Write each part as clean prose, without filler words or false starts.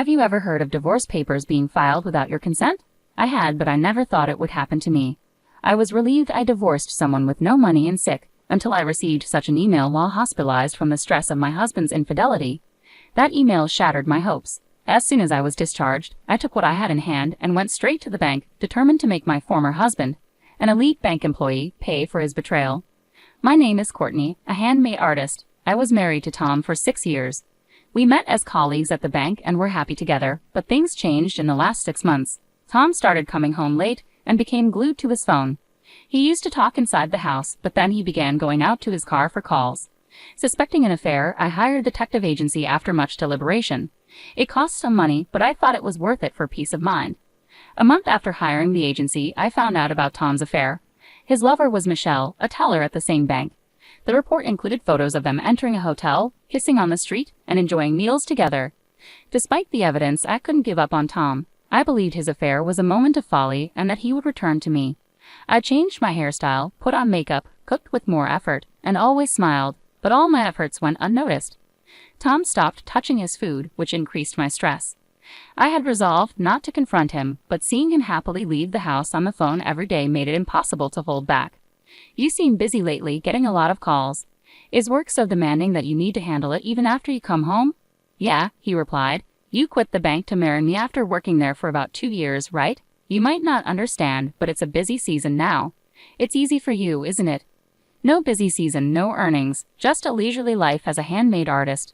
Have you ever heard of divorce papers being filed without your consent? I had, but I never thought it would happen to me. I was relieved I divorced someone with no money and sick, until I received such an email while hospitalized from the stress of my husband's infidelity. That email shattered my hopes. As soon as I was discharged, I took what I had in hand and went straight to the bank, determined to make my former husband, an elite bank employee, pay for his betrayal. My name is Courtney, a handmade artist. I was married to Tom for 6 years. We met as colleagues at the bank and were happy together, but things changed in the last 6 months. Tom started coming home late and became glued to his phone. He used to talk inside the house, but then he began going out to his car for calls. Suspecting an affair, I hired a detective agency after much deliberation. It cost some money, but I thought it was worth it for peace of mind. A month after hiring the agency, I found out about Tom's affair. His lover was Michelle, a teller at the same bank. The report included photos of them entering a hotel, kissing on the street, and enjoying meals together. Despite the evidence, I couldn't give up on Tom. I believed his affair was a moment of folly and that he would return to me. I changed my hairstyle, put on makeup, cooked with more effort, and always smiled, but all my efforts went unnoticed. Tom stopped touching his food, which increased my stress. I had resolved not to confront him, but seeing him happily leave the house on the phone every day made it impossible to hold back. You seem busy lately, getting a lot of calls. Is work so demanding that you need to handle it even after you come home? Yeah, he replied. You quit the bank to marry me after working there for about 2 years, right? You might not understand, but it's a busy season now. It's easy for you, isn't it? No busy season, no earnings, just a leisurely life as a handmade artist.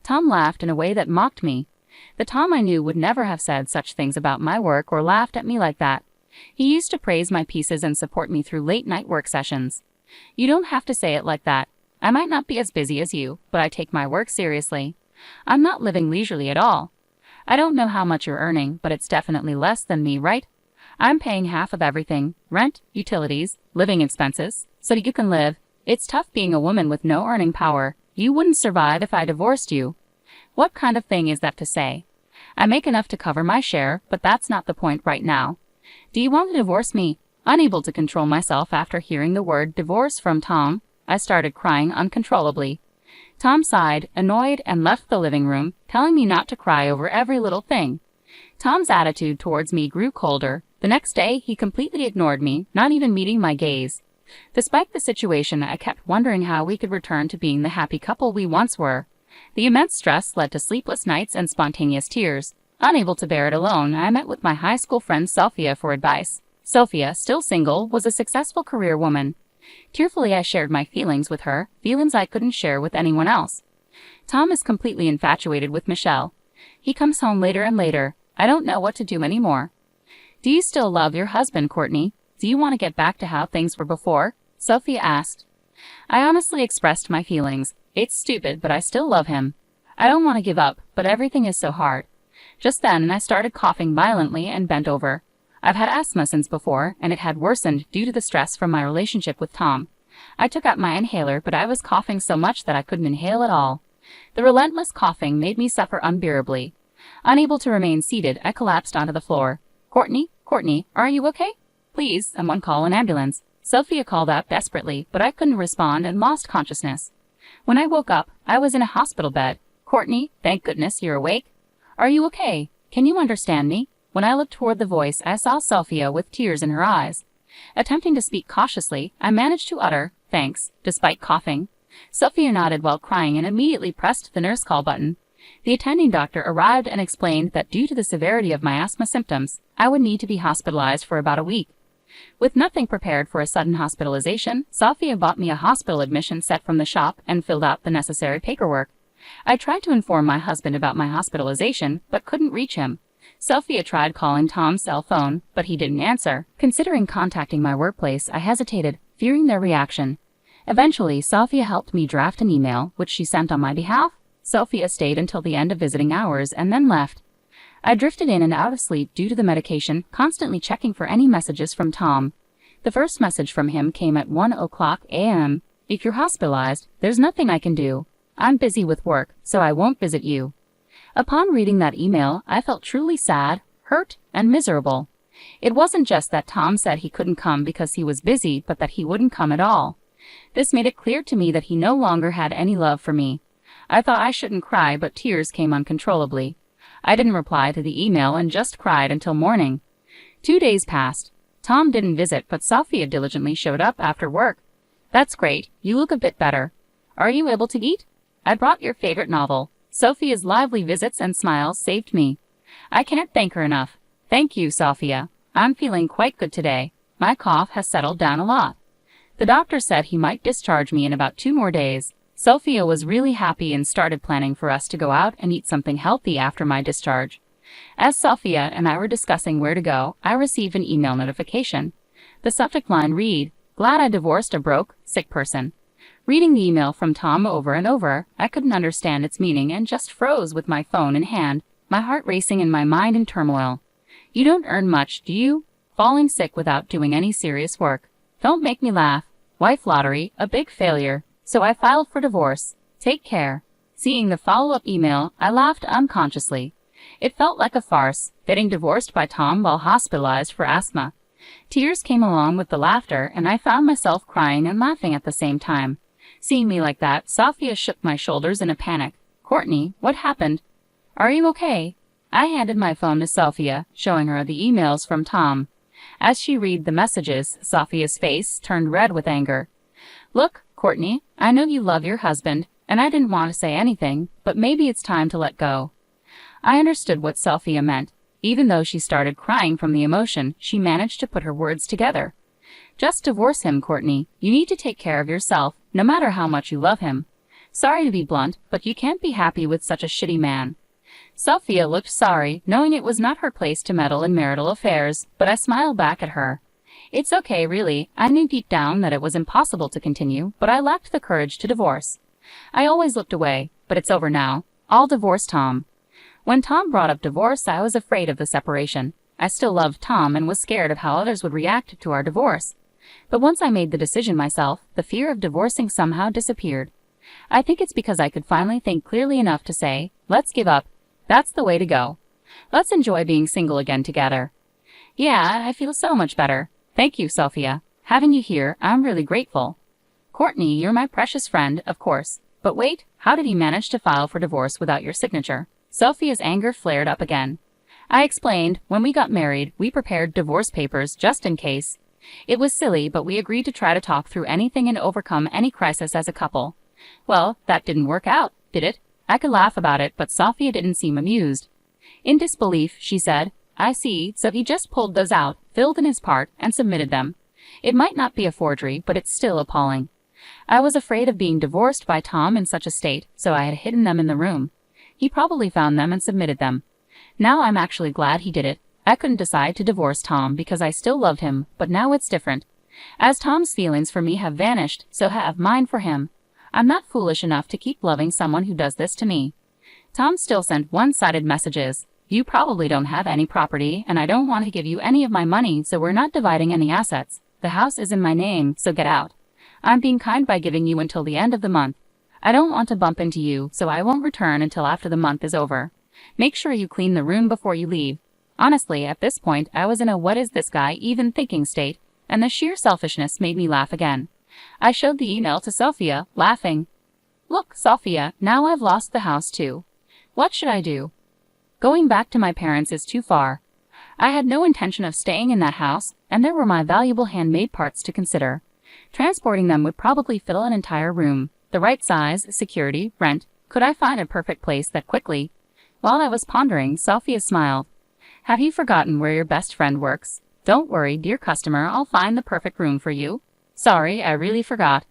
Tom laughed in a way that mocked me. The Tom I knew would never have said such things about my work or laughed at me like that. He used to praise my pieces and support me through late-night work sessions. You don't have to say it like that. I might not be as busy as you, but I take my work seriously. I'm not living leisurely at all. I don't know how much you're earning, but it's definitely less than me, right? I'm paying half of everything, rent, utilities, living expenses, so you can live. It's tough being a woman with no earning power. You wouldn't survive if I divorced you. What kind of thing is that to say? I make enough to cover my share, but that's not the point right now. Do you want to divorce me? Unable to control myself after hearing the word divorce from Tom, I started crying uncontrollably. Tom sighed, annoyed, and left the living room, telling me not to cry over every little thing. Tom's attitude towards me grew colder. The next day, he completely ignored me, not even meeting my gaze. Despite the situation, I kept wondering how we could return to being the happy couple we once were. The immense stress led to sleepless nights and spontaneous tears. Unable to bear it alone, I met with my high school friend Sophia for advice. Sophia, still single, was a successful career woman. Tearfully, I shared my feelings with her, feelings I couldn't share with anyone else. Tom is completely infatuated with Michelle. He comes home later and later. I don't know what to do anymore. Do you still love your husband, Courtney? Do you want to get back to how things were before? Sophia asked. I honestly expressed my feelings. It's stupid, but I still love him. I don't want to give up, but everything is so hard. Just then, I started coughing violently and bent over. I've had asthma since before, and it had worsened due to the stress from my relationship with Tom. I took out my inhaler, but I was coughing so much that I couldn't inhale at all. The relentless coughing made me suffer unbearably. Unable to remain seated, I collapsed onto the floor. Courtney, are you okay? Please, someone call an ambulance. Sophia called out desperately, but I couldn't respond and lost consciousness. When I woke up, I was in a hospital bed. Courtney, thank goodness you're awake. Are you okay? Can you understand me? When I looked toward the voice, I saw Sophia with tears in her eyes. Attempting to speak cautiously, I managed to utter, thanks, despite coughing. Sophia nodded while crying and immediately pressed the nurse call button. The attending doctor arrived and explained that due to the severity of my asthma symptoms, I would need to be hospitalized for about a week. With nothing prepared for a sudden hospitalization, Sophia bought me a hospital admission set from the shop and filled out the necessary paperwork. I tried to inform my husband about my hospitalization, but couldn't reach him. Sophia tried calling Tom's cell phone, but he didn't answer. Considering contacting my workplace, I hesitated, fearing their reaction. Eventually, Sophia helped me draft an email, which she sent on my behalf. Sophia stayed until the end of visiting hours and then left. I drifted in and out of sleep due to the medication, constantly checking for any messages from Tom. The first message from him came at 1:00 a.m. If you're hospitalized, there's nothing I can do. I'm busy with work, so I won't visit you. Upon reading that email, I felt truly sad, hurt, and miserable. It wasn't just that Tom said he couldn't come because he was busy, but that he wouldn't come at all. This made it clear to me that he no longer had any love for me. I thought I shouldn't cry, but tears came uncontrollably. I didn't reply to the email and just cried until morning. 2 days passed. Tom didn't visit, but Sophia diligently showed up after work. That's great. You look a bit better. Are you able to eat? I brought your favorite novel. Sophia's lively visits and smiles saved me. I can't thank her enough. Thank you, Sophia. I'm feeling quite good today. My cough has settled down a lot. The doctor said he might discharge me in about 2 more days. Sophia was really happy and started planning for us to go out and eat something healthy after my discharge. As Sophia and I were discussing where to go, I received an email notification. The subject line read, "Glad I divorced a broke, sick person." Reading the email from Tom over and over, I couldn't understand its meaning and just froze with my phone in hand, my heart racing and my mind in turmoil. You don't earn much, do you? Falling sick without doing any serious work. Don't make me laugh. Wife lottery, a big failure. So I filed for divorce. Take care. Seeing the follow-up email, I laughed unconsciously. It felt like a farce, getting divorced by Tom while hospitalized for asthma. Tears came along with the laughter, and I found myself crying and laughing at the same time. Seeing me like that, Sophia shook my shoulders in a panic. "Courtney, what happened? Are you okay?" I handed my phone to Sophia, showing her the emails from Tom. As she read the messages, Sophia's face turned red with anger. "Look, Courtney, I know you love your husband, and I didn't want to say anything, but maybe it's time to let go." I understood what Sophia meant. Even though she started crying from the emotion, she managed to put her words together. "Just divorce him, Courtney. You need to take care of yourself, no matter how much you love him. Sorry to be blunt, but you can't be happy with such a shitty man." Sophia looked sorry, knowing it was not her place to meddle in marital affairs, but I smiled back at her. "It's okay, really. I knew deep down that it was impossible to continue, but I lacked the courage to divorce. I always looked away, but it's over now. I'll divorce Tom." When Tom brought up divorce, I was afraid of the separation. I still loved Tom and was scared of how others would react to our divorce. But once I made the decision myself, the fear of divorcing somehow disappeared. I think it's because I could finally think clearly enough to say, "Let's give up. That's the way to go. Let's enjoy being single again together." Yeah, I feel so much better. Thank you, Sophia. Having you here, I'm really grateful. "Courtney, you're my precious friend, of course. But wait, how did he manage to file for divorce without your signature?" Sophia's anger flared up again. I explained, "When we got married, we prepared divorce papers just in case. It was silly, but we agreed to try to talk through anything and overcome any crisis as a couple." Well, that didn't work out, did it? I could laugh about it, but Sophia didn't seem amused. In disbelief, she said, "I see, so he just pulled those out, filled in his part, and submitted them. It might not be a forgery, but it's still appalling." I was afraid of being divorced by Tom in such a state, so I had hidden them in the room. He probably found them and submitted them. Now I'm actually glad he did it. I couldn't decide to divorce Tom because I still loved him, but now it's different. As Tom's feelings for me have vanished, so have mine for him. I'm not foolish enough to keep loving someone who does this to me. Tom still sent one-sided messages. "You probably don't have any property, and I don't want to give you any of my money, so we're not dividing any assets. The house is in my name, so get out. I'm being kind by giving you until the end of the month. I don't want to bump into you, so I won't return until after the month is over. Make sure you clean the room before you leave." Honestly, at this point, I was in a "what is this guy even thinking" state, and the sheer selfishness made me laugh again. I showed the email to Sophia, laughing. "Look, Sophia, now I've lost the house too. What should I do? Going back to my parents is too far. I had no intention of staying in that house, and there were my valuable handmade parts to consider. Transporting them would probably fill an entire room. The right size, security, rent. Could I find a perfect place that quickly?" While I was pondering, Sophia smiled. "Have you forgotten where your best friend works? Don't worry, dear customer, I'll find the perfect room for you." "Sorry, I really forgot."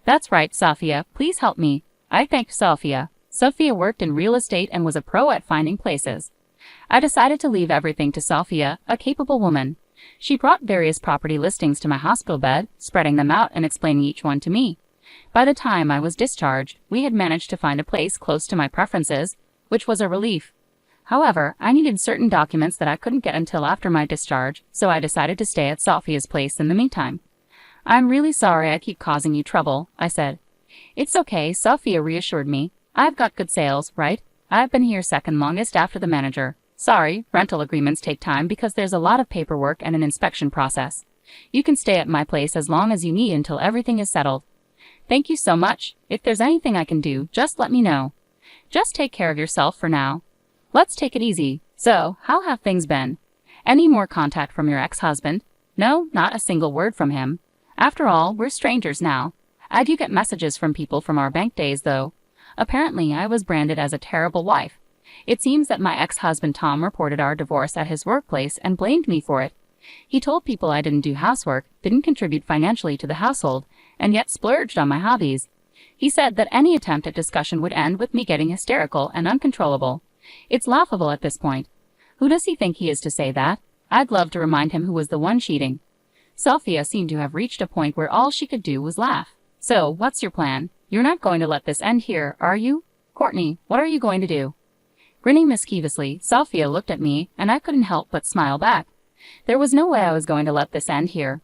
"That's right, Sophia, please help me." I thanked Sophia. Sophia worked in real estate and was a pro at finding places. I decided to leave everything to Sophia, a capable woman. She brought various property listings to my hospital bed, spreading them out and explaining each one to me. By the time I was discharged, we had managed to find a place close to my preferences, which was a relief. However, I needed certain documents that I couldn't get until after my discharge, so I decided to stay at Sophia's place in the meantime. "I'm really sorry I keep causing you trouble," I said. "It's okay," Sophia reassured me. "I've got good sales, right? I've been here second longest after the manager. Sorry, rental agreements take time because there's a lot of paperwork and an inspection process. You can stay at my place as long as you need until everything is settled." "Thank you so much. If there's anything I can do, just let me know. Just take care of yourself for now." Let's take it easy. So, how have things been? Any more contact from your ex-husband? No, not a single word from him. After all, we're strangers now. I do get messages from people from our bank days, though. Apparently, I was branded as a terrible wife. It seems that my ex-husband Tom reported our divorce at his workplace and blamed me for it. He told people I didn't do housework, didn't contribute financially to the household, and yet splurged on my hobbies. He said that any attempt at discussion would end with me getting hysterical and uncontrollable. It's laughable at this point. Who does he think he is to say that? I'd love to remind him who was the one cheating. Sophia seemed to have reached a point where all she could do was laugh. So, what's your plan? You're not going to let this end here, are you? Courtney, what are you going to do? Grinning mischievously, Sophia looked at me, and I couldn't help but smile back. There was no way I was going to let this end here.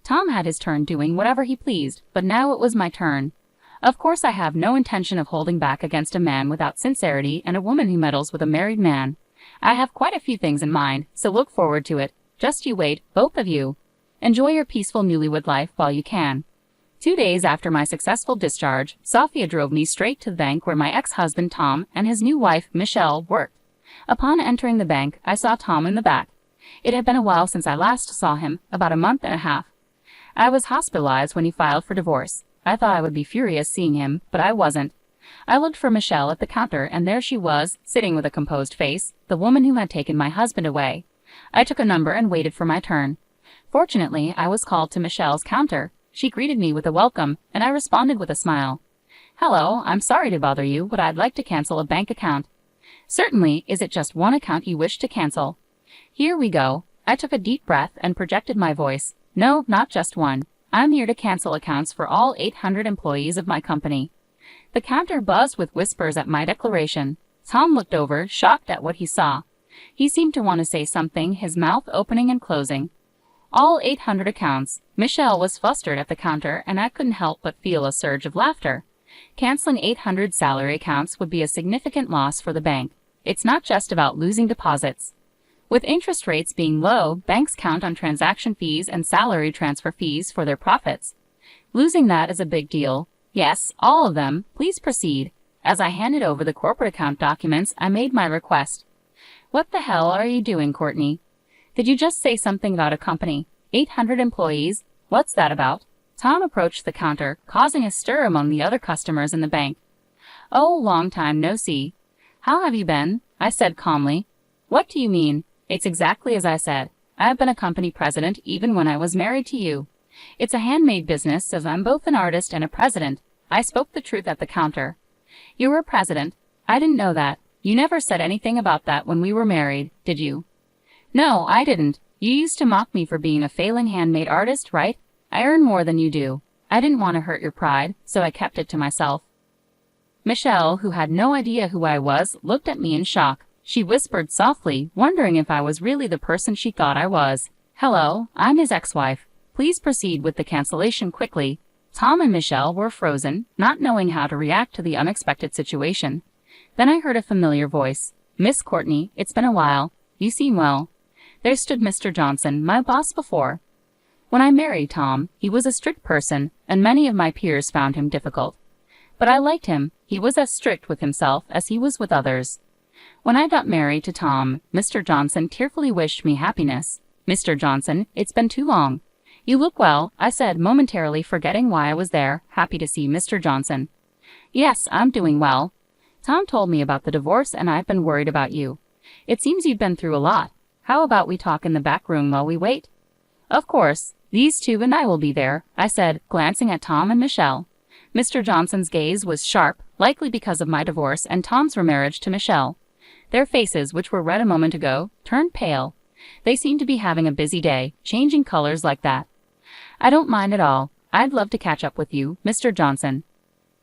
Tom had his turn doing whatever he pleased, but now it was my turn. Of course I have no intention of holding back against a man without sincerity and a woman who meddles with a married man. I have quite a few things in mind, so look forward to it. Just you wait, both of you. Enjoy your peaceful newlywed life while you can. 2 days after my successful discharge, Sophia drove me straight to the bank where my ex-husband Tom and his new wife Michelle worked. Upon entering the bank, I saw Tom in the back. It had been a while since I last saw him, about a month and a half. I was hospitalized when he filed for divorce. I thought I would be furious seeing him, but I wasn't. I looked for Michelle at the counter, and there she was, sitting with a composed face, the woman who had taken my husband away. I took a number and waited for my turn. Fortunately, I was called to Michelle's counter. She greeted me with a welcome, and I responded with a smile. Hello, I'm sorry to bother you, but I'd like to cancel a bank account. Certainly, is it just one account you wish to cancel? Here we go. I took a deep breath and projected my voice. No, not just one. I'm here to cancel accounts for all 800 employees of my company. The counter buzzed with whispers at my declaration. Tom looked over, shocked at what he saw. He seemed to want to say something, his mouth opening and closing. All 800 accounts. Michelle was flustered at the counter, and I couldn't help but feel a surge of laughter. Canceling 800 salary accounts would be a significant loss for the bank. It's not just about losing deposits. With interest rates being low, banks count on transaction fees and salary transfer fees for their profits. Losing that is a big deal. Yes, all of them. Please proceed. As I handed over the corporate account documents, I made my request. What the hell are you doing, Courtney? Did you just say something about a company? 800 employees? What's that about? Tom approached the counter, causing a stir among the other customers in the bank. Oh, long time no see. How have you been? I said calmly. What do you mean? It's exactly as I said. I've been a company president even when I was married to you. It's a handmade business, as I'm both an artist and a president. I spoke the truth at the counter. You were president. I didn't know that. You never said anything about that when we were married, did you? No, I didn't. You used to mock me for being a failing handmade artist, right? I earn more than you do. I didn't want to hurt your pride, so I kept it to myself. Michelle, who had no idea who I was, looked at me in shock. She whispered softly, wondering if I was really the person she thought I was. Hello, I'm his ex-wife. Please proceed with the cancellation quickly. Tom and Michelle were frozen, not knowing how to react to the unexpected situation. Then I heard a familiar voice. Miss Courtney, it's been a while. You seem well. There stood Mr. Johnson, my boss before. When I married Tom, he was a strict person, and many of my peers found him difficult. But I liked him. He was as strict with himself as he was with others. When I got married to Tom, Mr. Johnson tearfully wished me happiness. Mr. Johnson, it's been too long. You look well, I said, momentarily forgetting why I was there, happy to see Mr. Johnson. Yes, I'm doing well. Tom told me about the divorce, and I've been worried about you. It seems you've been through a lot. How about we talk in the back room while we wait? Of course. These two and I will be there, I said, glancing at Tom and Michelle. Mr. Johnson's gaze was sharp, likely because of my divorce and Tom's remarriage to Michelle. Their faces, which were red a moment ago, turned pale. They seemed to be having a busy day, changing colors like that. I don't mind at all. I'd love to catch up with you, Mr. Johnson.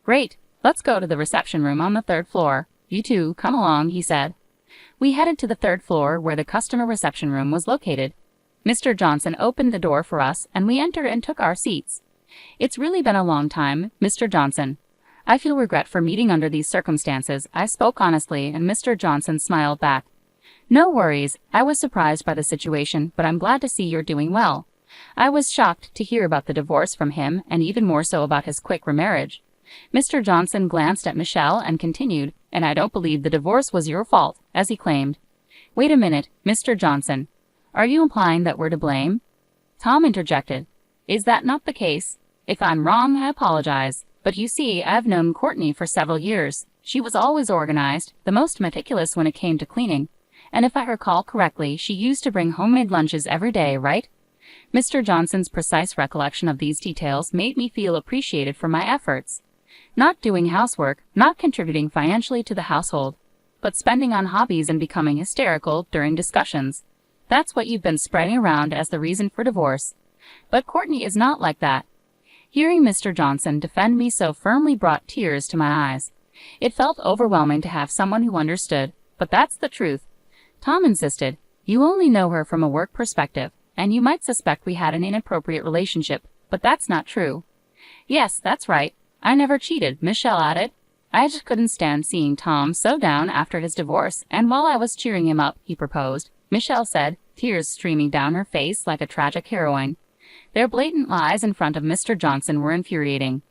Great. Let's go to the reception room on the 3rd floor. You two, come along, he said. We headed to the 3rd floor where the customer reception room was located. Mr. Johnson opened the door for us, and we entered and took our seats. It's really been a long time, Mr. Johnson. I feel regret for meeting under these circumstances. I spoke honestly, and Mr. Johnson smiled back. No worries. I was surprised by the situation, but I'm glad to see you're doing well. I was shocked to hear about the divorce from him, and even more so about his quick remarriage. Mr. Johnson glanced at Michelle and continued, and I don't believe the divorce was your fault, as he claimed. Wait a minute, Mr. Johnson. Are you implying that we're to blame? Tom interjected. Is that not the case? If I'm wrong, I apologize. But you see, I've known Courtney for several years. She was always organized, the most meticulous when it came to cleaning. And if I recall correctly, she used to bring homemade lunches every day, right? Mr. Johnson's precise recollection of these details made me feel appreciated for my efforts. Not doing housework, not contributing financially to the household, but spending on hobbies and becoming hysterical during discussions. That's what you've been spreading around as the reason for divorce. But Courtney is not like that. Hearing Mr. Johnson defend me so firmly brought tears to my eyes. It felt overwhelming to have someone who understood, but that's the truth. Tom insisted, you only know her from a work perspective, and you might suspect we had an inappropriate relationship, but that's not true. Yes, that's right. I never cheated, Michelle added. I just couldn't stand seeing Tom so down after his divorce, and while I was cheering him up, he proposed, Michelle said, tears streaming down her face like a tragic heroine. Their blatant lies in front of Mr. Johnson were infuriating.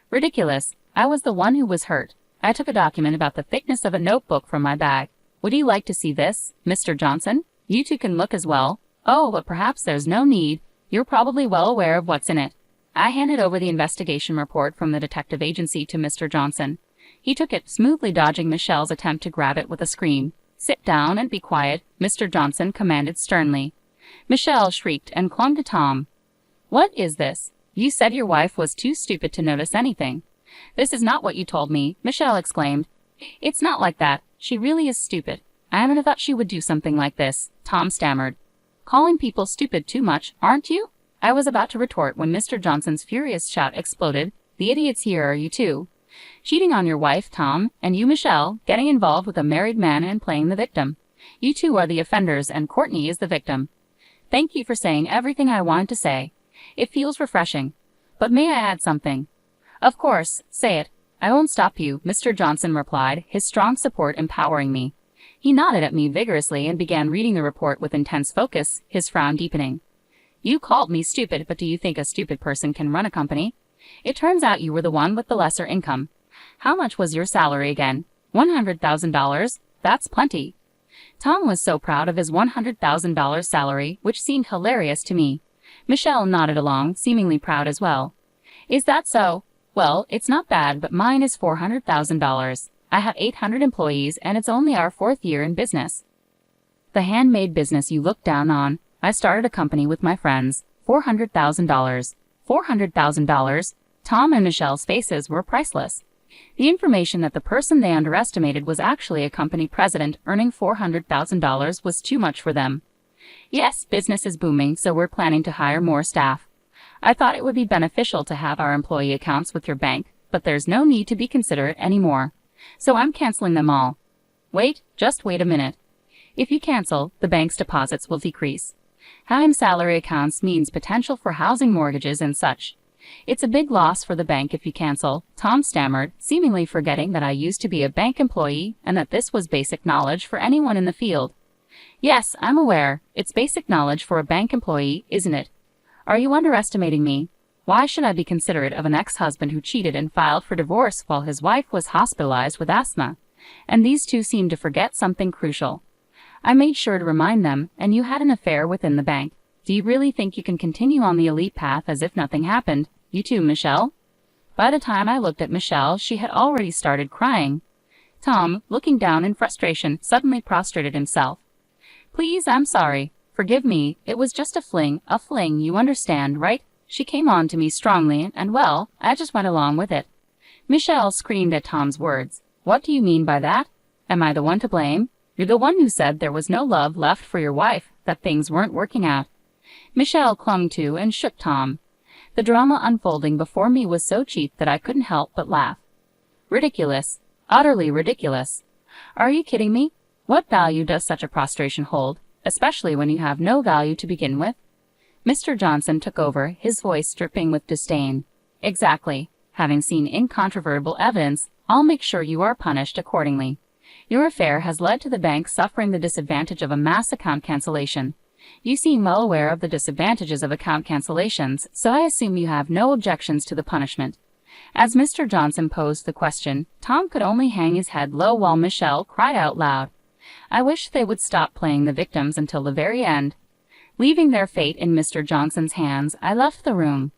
Ridiculous. I was the one who was hurt. I took a document about the thickness of a notebook from my bag. Would you like to see this, Mr. Johnson? You two can look as well. Oh, but perhaps there's no need. You're probably well aware of what's in it. I handed over the investigation report from the detective agency to Mr. Johnson. He took it, smoothly dodging Michelle's attempt to grab it with a scream. Sit down and be quiet, Mr. Johnson commanded sternly. Michelle shrieked and clung to Tom. What is this? You said your wife was too stupid to notice anything. This is not what you told me, Michelle exclaimed. It's not like that. She really is stupid. I never thought she would do something like this, Tom stammered. Calling people stupid too much, aren't you? I was about to retort when Mr. Johnson's furious shout exploded. The idiots here are you two. Cheating on your wife, Tom, and you, Michelle, getting involved with a married man and playing the victim. You two are the offenders and Courtney is the victim. Thank you for saying everything I wanted to say. It feels refreshing. But may I add something? Of course, say it. I won't stop you, Mr. Johnson replied, his strong support empowering me. He nodded at me vigorously and began reading the report with intense focus, his frown deepening. You called me stupid, but do you think a stupid person can run a company? It turns out you were the one with the lesser income. How much was your salary again? $100,000? That's plenty. Tom was so proud of his $100,000 salary, which seemed hilarious to me. Michelle nodded along, seemingly proud as well. Is that so? Well, it's not bad, but mine is $400,000. I have 800 employees, and it's only our 4th year in business. The handmade business you look down on. I started a company with my friends. $400,000. $400,000. Tom and Michelle's faces were priceless. The information that the person they underestimated was actually a company president earning $400,000 was too much for them. Yes, business is booming, so we're planning to hire more staff. I thought it would be beneficial to have our employee accounts with your bank, but there's no need to be considerate anymore. So I'm canceling them all. Wait, just wait a minute. If you cancel, the bank's deposits will decrease. Having salary accounts means potential for housing mortgages and such. It's a big loss for the bank if you cancel, Tom stammered, seemingly forgetting that I used to be a bank employee and that this was basic knowledge for anyone in the field. Yes, I'm aware. It's basic knowledge for a bank employee, isn't it? Are you underestimating me? Why should I be considerate of an ex-husband who cheated and filed for divorce while his wife was hospitalized with asthma? And these two seem to forget something crucial. I made sure to remind them, and you had an affair within the bank. Do you really think you can continue on the elite path as if nothing happened? You too, Michelle? By the time I looked at Michelle, she had already started crying. Tom, looking down in frustration, suddenly prostrated himself. Please, I'm sorry. Forgive me. It was just a fling, you understand, right? She came on to me strongly, and well, I just went along with it. Michelle screamed at Tom's words. What do you mean by that? Am I the one to blame? You're the one who said there was no love left for your wife, that things weren't working out. Michelle clung to and shook Tom. The drama unfolding before me was so cheap that I couldn't help but laugh. Ridiculous. Utterly ridiculous. Are you kidding me? What value does such a prostration hold, especially when you have no value to begin with? Mr. Johnson took over, his voice dripping with disdain. Exactly. Having seen incontrovertible evidence, I'll make sure you are punished accordingly. Your affair has led to the bank suffering the disadvantage of a mass account cancellation. You seem well aware of the disadvantages of account cancellations, so I assume you have no objections to the punishment. As Mr. Johnson posed the question, Tom could only hang his head low while Michelle cried out loud. I wish they would stop playing the victims until the very end. Leaving their fate in Mr. Johnson's hands, I left the room.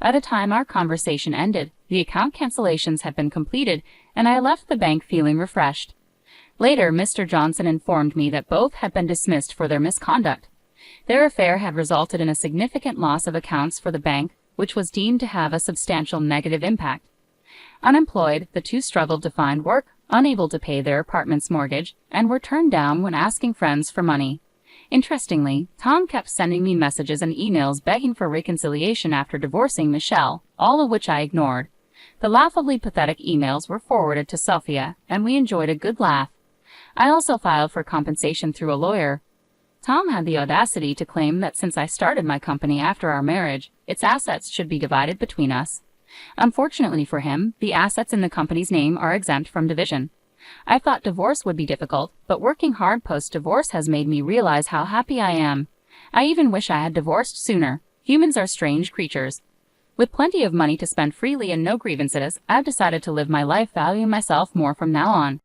By the time our conversation ended, the account cancellations had been completed, and I left the bank feeling refreshed. Later, Mr. Johnson informed me that both had been dismissed for their misconduct. Their affair had resulted in a significant loss of accounts for the bank, which was deemed to have a substantial negative impact. Unemployed, the two struggled to find work, unable to pay their apartment's mortgage, and were turned down when asking friends for money. Interestingly, Tom kept sending me messages and emails begging for reconciliation after divorcing Michelle, all of which I ignored. The laughably pathetic emails were forwarded to Sophia, and we enjoyed a good laugh. I also filed for compensation through a lawyer. Tom had the audacity to claim that since I started my company after our marriage, its assets should be divided between us. Unfortunately for him, the assets in the company's name are exempt from division. I thought divorce would be difficult, but working hard post-divorce has made me realize how happy I am. I even wish I had divorced sooner. Humans are strange creatures. With plenty of money to spend freely and no grievances, I've decided to live my life valuing myself more from now on.